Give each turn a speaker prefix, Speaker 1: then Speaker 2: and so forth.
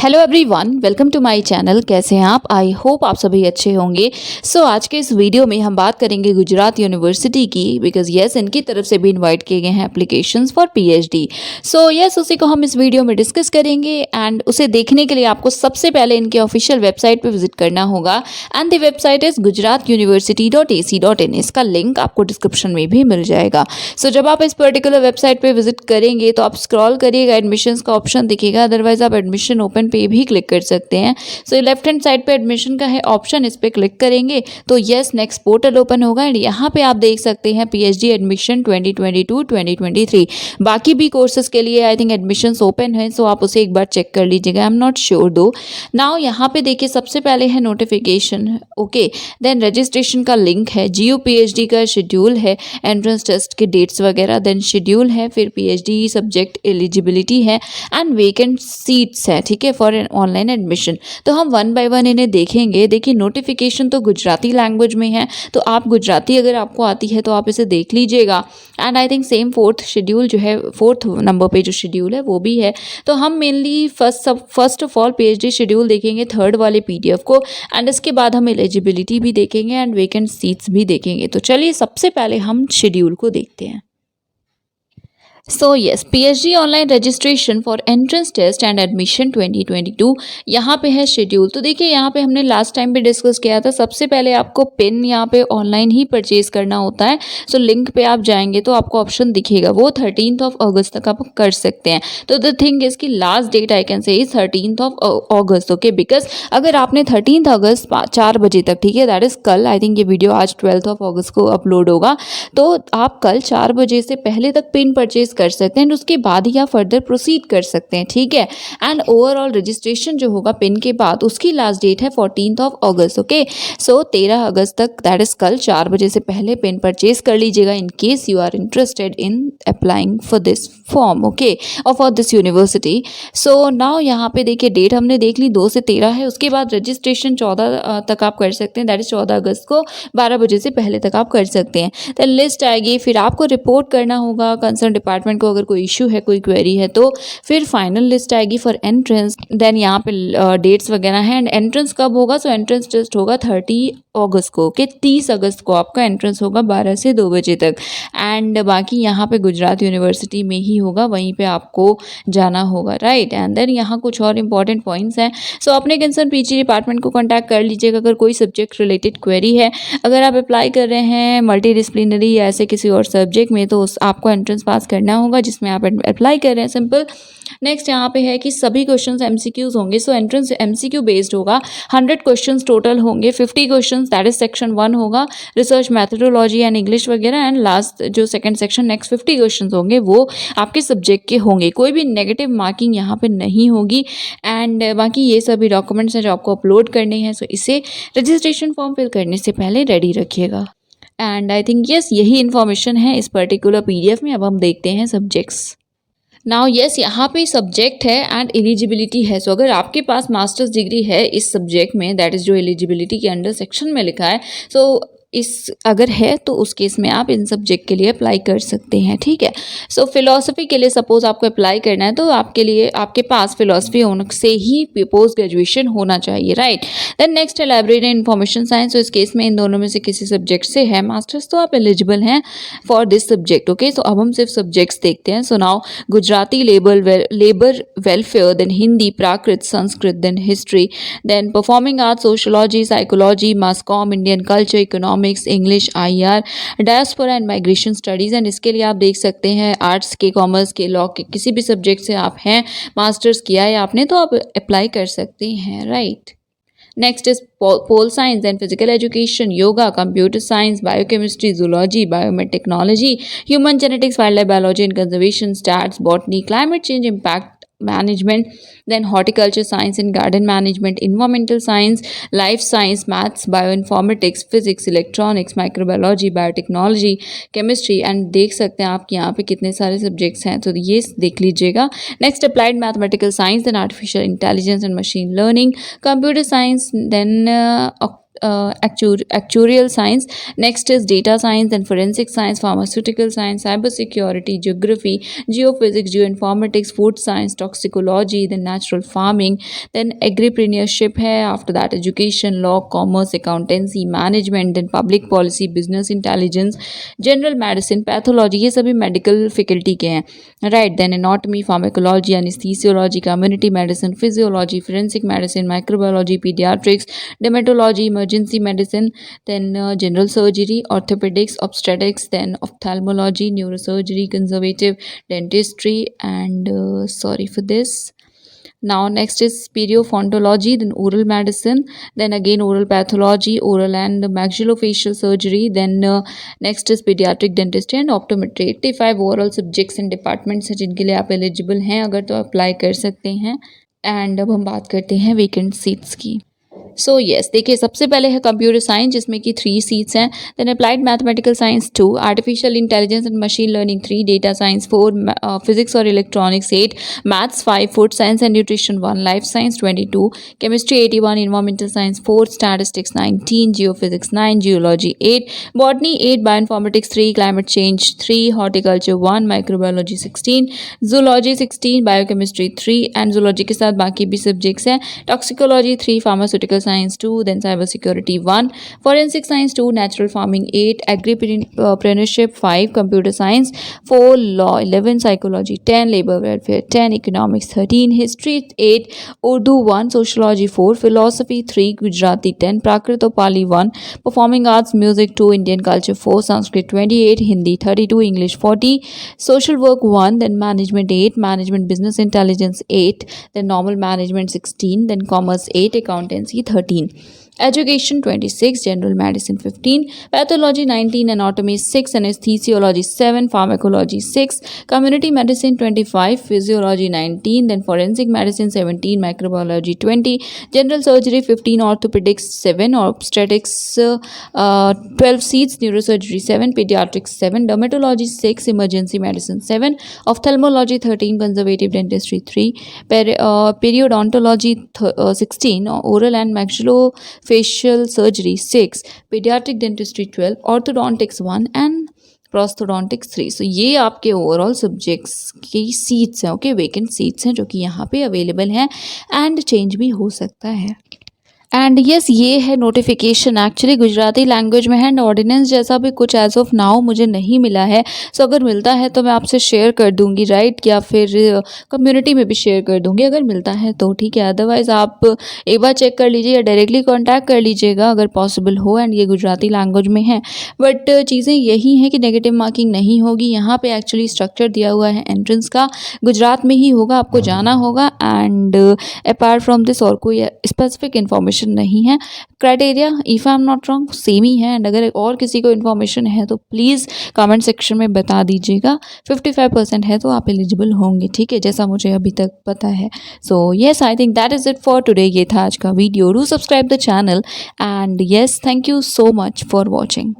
Speaker 1: Hello everyone, welcome to my channel. कैसे हैं आप? आई होप आप सभी अच्छे होंगे। आज के इस वीडियो में हम बात करेंगे गुजरात यूनिवर्सिटी की, बिकॉज यस इनकी तरफ से भी इनवाइट किए गए हैं एप्लीकेशंस फॉर पीएचडी। यस उसी को हम इस वीडियो में डिस्कस करेंगे एंड उसे देखने के लिए आपको सबसे पहले इनके ऑफिशियल वेबसाइट पर विजिट करना होगा and the website is gujaratuniversity.ac.in। इसका लिंक आपको डिस्क्रिप्शन में भी मिल जाएगा। जब आप इस पर्टिकुलर वेबसाइट पर विजिट करेंगे तो आप स्क्रॉल करिएगा, एडमिशन्स का ऑप्शन दिखेगा, अदरवाइज आप एडमिशन ओपन पे भी क्लिक कर सकते हैं। लेफ्ट हैंड साइड पे एडमिशन का है ऑप्शन, इस पे क्लिक करेंगे तो यस नेक्स्ट पोर्टल ओपन होगा एंड यहाँ पे आप देख सकते हैं पीएचडी एडमिशन 2022-2023। बाकी भी कोर्सेज के लिए आई थिंक एडमिशंस ओपन है, सो आप उसे एक बार चेक कर लीजिएगा। आई एम नॉट श्योर दो। नाउ यहाँ पे देखिए सबसे पहले है नोटिफिकेशन, ओके, देन रजिस्ट्रेशन का लिंक है, जीयू पीएचडी का शेड्यूल है, एंट्रेंस टेस्ट के डेट्स वगैरह, देन शेड्यूल है, फिर पीएचडी सब्जेक्ट एलिजिबिलिटी है एंड वेकेंट सीट्स है, ठीक है, फॉर एन ऑनलाइन एडमिशन। तो हम वन बाय वन इन्हें देखेंगे। देखिए नोटिफिकेशन तो गुजराती लैंग्वेज में है, तो आप गुजराती अगर आपको आती है तो आप इसे देख लीजिएगा and I think same fourth schedule जो है, फोर्थ नंबर पे जो शेड्यूल है वो भी है। तो हम mainly first of all PhD schedule देखेंगे, थर्ड वाले पीडीएफ को, एंड इसके बाद हम एलिजिबिलिटी भी देखेंगे एंड वेकेंट सीट्स भी देखेंगे। तो चलिए सबसे पहले हम शेड्यूल को देखते हैं। Yes PhD online registration for entrance test and admission 2022 यहाँ पे है शेड्यूल। तो देखिए यहाँ पे हमने लास्ट टाइम भी डिस्कस किया था, सबसे पहले आपको पिन यहाँ पे ऑनलाइन ही परचेज करना होता है। लिंक पे आप जाएंगे तो आपको ऑप्शन दिखेगा, वो 13 अगस्त तक आप कर सकते हैं। तो द थिंग इज की last date I can say is 13 August, okay, because अगर आपने 13 अगस्त 4 बजे तक, ठीक है, दैट इज कल, आई थिंक ये वीडियो आज 12 अगस्त को अपलोड होगा, तो आप कल 4 बजे से पहले तक पिन परचेज कर सकते हैं, उसके बाद ही आप फर्दर प्रोसीड कर सकते हैं, ठीक है। एंड ओवरऑल रजिस्ट्रेशन जो होगा पिन के बाद, उसकी लास्ट डेट है 14 अगस्त, ओके। 13 अगस्त तक, दैट इज कल, 4 बजे से पहले पिन परचेज कर लीजिएगा in case you are interested in applying for this form, okay, और फॉर दिस यूनिवर्सिटी। नाउ यहाँ पे देखिए डेट हमने देख ली 2 से 13 है, उसके बाद रजिस्ट्रेशन 14 तक आप कर सकते हैं, दैट इज 14 अगस्त को 12 बजे से पहले तक आप कर सकते हैं। तो लिस्ट आएगी, फिर आपको रिपोर्ट करना होगा कंसर्न डिपार्टमेंट को, अगर कोई इशू है, कोई क्वेरी है तो। फिर फाइनल लिस्ट आएगी फॉर एंट्रेंस, देन यहाँ पे डेट्स वगैरह हैं एंड एंट्रेंस कब होगा। एंट्रेंस टेस्ट होगा 30 अगस्त को, ओके, 30 अगस्त को आपका एंट्रेंस होगा 12 से 2 बजे तक एंड बाकी यहाँ पे गुजरात यूनिवर्सिटी में ही होगा, वहीं पे आपको जाना होगा, राइट। एंड देन यहाँ कुछ और इंपॉर्टेंट पॉइंट्स हैं। अपने कंसर्न पीजी डिपार्टमेंट को कॉन्टैक्ट कर लीजिएगा अगर कोई सब्जेक्ट रिलेटेड क्वेरी है। अगर आप अप्लाई कर रहे हैं मल्टी डिसिप्लिनरी या ऐसे किसी और सब्जेक्ट में तो आपको एंट्रेंस पास करना होगा जिसमें आप अप्लाई कर रहे हैं, सिंपल। नेक्स्ट यहाँ पे है कि सभी क्वेश्चंस एमसीक्यूज होंगे, एंट्रेंस एमसीक्यू बेस्ड होगा, 100 क्वेश्चंस टोटल होंगे, 50 क्वेश्चंस दैट इज सेक्शन 1 होगा, रिसर्च मैथडोलॉजी एंड इंग्लिश वगैरह, एंड लास्ट जो सेकंड सेक्शन नेक्स्ट 50 क्वेश्चंस होंगे वो आपके सब्जेक्ट के होंगे। कोई भी नेगेटिव मार्किंग यहाँ पे नहीं होगी एंड बाकी ये सभी डॉक्यूमेंट्स हैं जो आपको अपलोड करने हैं। इसे रजिस्ट्रेशन फॉर्म फिल करने से पहले रेडी रखिएगा एंड आई थिंक यस यही इन्फॉर्मेशन है इस पर्टिकुलर पीडीएफ में। अब हम देखते हैं सब्जेक्ट्स। नाउ यस यहाँ पे सब्जेक्ट है एंड एलिजिबिलिटी है। अगर आपके पास मास्टर्स डिग्री है इस सब्जेक्ट में, दैट इज जो एलिजिबिलिटी के अंडर सेक्शन में लिखा है, इस अगर है तो उस केस में आप इन सब्जेक्ट के लिए अप्लाई कर सकते हैं, ठीक है। फिलोसफी के लिए सपोज आपको अप्लाई करना है तो आपके लिए आपके पास फिलोसफी होने से ही पोस्ट ग्रेजुएशन होना चाहिए, राइट। देन नेक्स्ट है लाइब्रेरी एंड इंफॉर्मेशन साइंस। इस केस में इन दोनों में से किसी सब्जेक्ट से है मास्टर्स तो आप एलिजिबल हैं फॉर दिस सब्जेक्ट, ओके। अब हम सिर्फ सब्जेक्ट्स देखते हैं। Now Gujarati labour welfare, then Hindi, Prakrit, Sanskrit, then history, then performing art, sociology, psychology, mass comm, Indian culture, economics, English, IR, diaspora and migration studies. And इसके लिए आप देख सकते हैं आर्ट्स के, कॉमर्स के, लॉ के, किसी भी सब्जेक्ट से आप हैं, मास्टर्स किया है आपने तो आप अप्लाई कर सकते हैं, right. Next is pol science and physical education, yoga, computer science, biochemistry, zoology, biotechnology, human genetics, wild life biology and conservation, stats, botany, climate change impact management, then horticulture science and garden management, environmental science, life science, maths, bioinformatics, physics, electronics, microbiology, biotechnology, chemistry, and देख सकते हैं आप कि यहाँ पे कितने सारे subjects हैं, तो ये देख लीजिएगा। Next applied mathematical science, then artificial intelligence and machine learning, computer science, then actuarial science. Next is data science and forensic science, pharmaceutical science, cyber security, geography, geophysics, geoinformatics, food science, toxicology, then natural farming, then agripreneurship है. After that education, law, commerce, accountancy, management, then public policy, business intelligence, general medicine, pathology, ये सभी medical faculty के हैं, right. Then anatomy, pharmacology, anaesthesiology, community medicine, physiology, forensic medicine, microbiology, paediatrics, dermatology, emergency medicine, then general surgery, orthopedics, obstetrics, then ophthalmology, neurosurgery, conservative dentistry, and sorry for this. Now next is periodontology, then oral medicine, then again oral pathology, oral and maxillofacial surgery, then next is pediatric dentistry and optometry. 85 overall subjects and departments हैं जिनके लिए आप eligible हैं, अगर तो apply कर सकते हैं. एंड अब हम बात करते हैं वेकेंट सीट्स की. सो येस, देखिए सबसे पहले है कंप्यूटर साइंस जिसमें कि 3 सीट्स हैं. Then applied mathematical science 2, artificial intelligence and machine learning 3, data science 4, physics और electronics 8, maths 5, food science and nutrition 1, life science 22, chemistry 81, environmental science 4, statistics 19, geophysics 9, geology 8, botany 8, bioinformatics 3, climate change 3, horticulture 1, microbiology 16, zoology 16, biochemistry 3 and zoology के साथ बाकी भी subjects हैं. Toxicology 3, pharmaceutical science 2, then cyber security 1, forensic science 2, natural farming 8, agripreneurship 5, computer science 4, law 11, psychology 10, labor welfare 10, economics 13, history 8, urdu 1, sociology 4, philosophy 3, gujarati 10, prakrit or pali 1, performing arts music 2, indian culture 4, sanskrit 28, hindi 32, english 40, social work 1, then management 8, management business intelligence 8, then normal management 16, then commerce 8, accountancy 13, education 26, general medicine 15, pathology 19, anatomy 6, anesthesiology 7, pharmacology 6, community medicine 25, physiology 19, then forensic medicine 17, microbiology 20, general surgery 15, orthopedics 7, obstetrics 12 seats, neurosurgery 7, pediatrics 7, dermatology 6, emergency medicine 7, ophthalmology 13, conservative dentistry 3, periodontology 16, oral and maxillofacial surgery 6, pediatric dentistry 12, orthodontics 1 and prosthodontics 3. सो ये आपके overall subjects की seats हैं, okay, vacant seats हैं जो कि यहाँ पे available हैं एंड चेंज भी हो सकता है. एंड यस, ये है नोटिफिकेशन एक्चुअली गुजराती लैंग्वेज में है एंड ऑर्डिनेंस जैसा भी कुछ एज ऑफ नाउ मुझे नहीं मिला है. सो अगर मिलता है तो मैं आपसे शेयर कर दूंगी, राइट, या फिर कम्युनिटी में भी शेयर कर दूंगी अगर मिलता है तो, ठीक है. अदरवाइज़ आप एक बार चेक कर लीजिए या डायरेक्टली कॉन्टैक्ट कर लीजिएगा अगर पॉसिबल हो. एंड ये गुजराती लैंग्वेज में है, बट चीज़ें यही हैं कि नेगेटिव मार्किंग नहीं होगी. यहाँ पर एक्चुअली स्ट्रक्चर दिया हुआ है एंट्रेंस का, गुजरात में ही होगा, आपको जाना होगा. एंड अपार्ट फ्रॉम दिस और कोई स्पेसिफिक इन्फॉर्मेशन नहीं है. Criteria if I am not wrong same ही है. एंड अगर और किसी को इन्फॉर्मेशन है तो प्लीज़ कमेंट सेक्शन में बता दीजिएगा. 55% है तो आप एलिजिबल होंगे, ठीक है, जैसा मुझे अभी तक पता है. So yes, I think that is it for today. ये था आज का video. Do subscribe the channel and yes, thank you so much for watching.